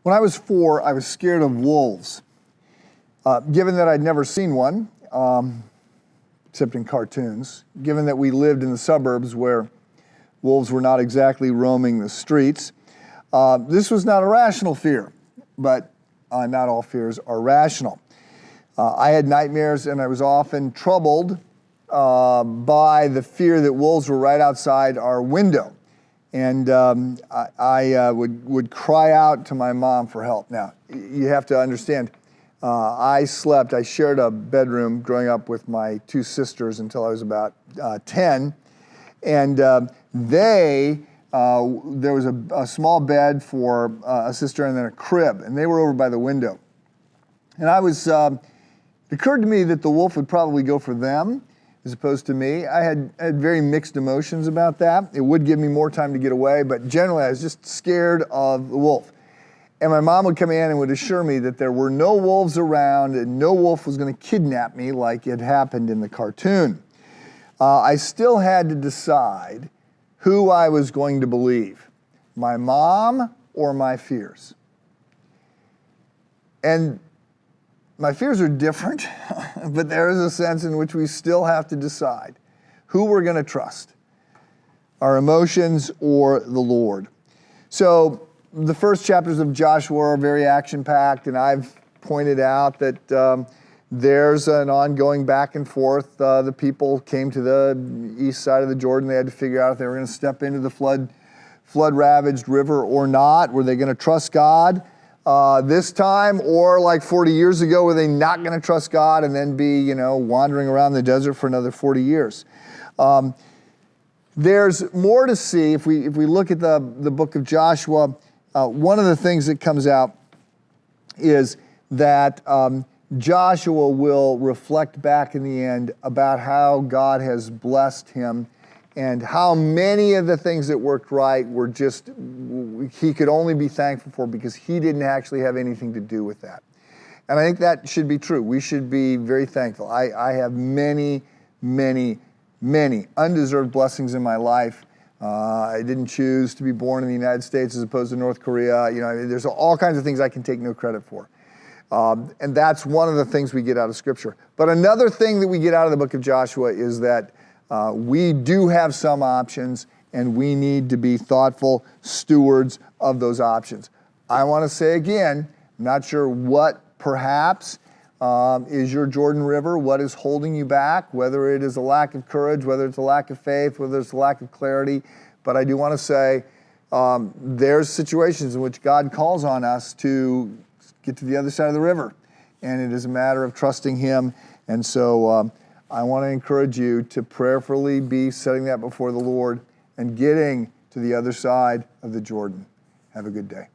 When I was 4, I was scared of wolves. Given that I'd never seen one, except in cartoons, given that we lived in the suburbs where wolves were not exactly roaming the streets, this was not a rational fear, but not all fears are rational. I had nightmares and I was often troubled by the fear that wolves were right outside our window. And I would cry out to my mom for help. Now, you have to understand, I shared a bedroom growing up with my 2 sisters until I was about 10. And there was a small bed for a sister and then a crib, and they were over by the window. And it occurred to me that the wolf would probably go for them as opposed to me. I had very mixed emotions about that. It would give me more time to get away, but generally I was just scared of the wolf. And my mom would come in and would assure me that there were no wolves around and no wolf was going to kidnap me like it happened in the cartoon. I still had to decide who I was going to believe, my mom or my fears. And my fears are different, but there is a sense in which we still have to decide who we're going to trust, our emotions or the Lord. So the first chapters of Joshua are very action-packed, and I've pointed out that there's an ongoing back and forth. The people came to the east side of the Jordan. They had to figure out if they were going to step into the flood-ravaged river or not. Were they going to trust God this time, or like 40 years ago, were they not going to trust God and then be, wandering around the desert for another 40 years? There's more to see. If we look at the book of Joshua, one of the things that comes out is that Joshua will reflect back in the end about how God has blessed him and how many of the things that worked right were just, he could only be thankful for because he didn't actually have anything to do with that. And I think that should be true. We should be very thankful. I have many, many, many undeserved blessings in my life. I didn't choose to be born in the United States as opposed to North Korea. There's all kinds of things I can take no credit for. And that's one of the things we get out of Scripture. But another thing that we get out of the book of Joshua is that we do have some options, and we need to be thoughtful stewards of those options. I want to say again, I'm not sure what perhaps is your Jordan River, what is holding you back, whether it is a lack of courage, whether it's a lack of faith, whether it's a lack of clarity. But I do want to say there's situations in which God calls on us to get to the other side of the river, and it is a matter of trusting Him. And so I want to encourage you to prayerfully be setting that before the Lord and getting to the other side of the Jordan. Have a good day.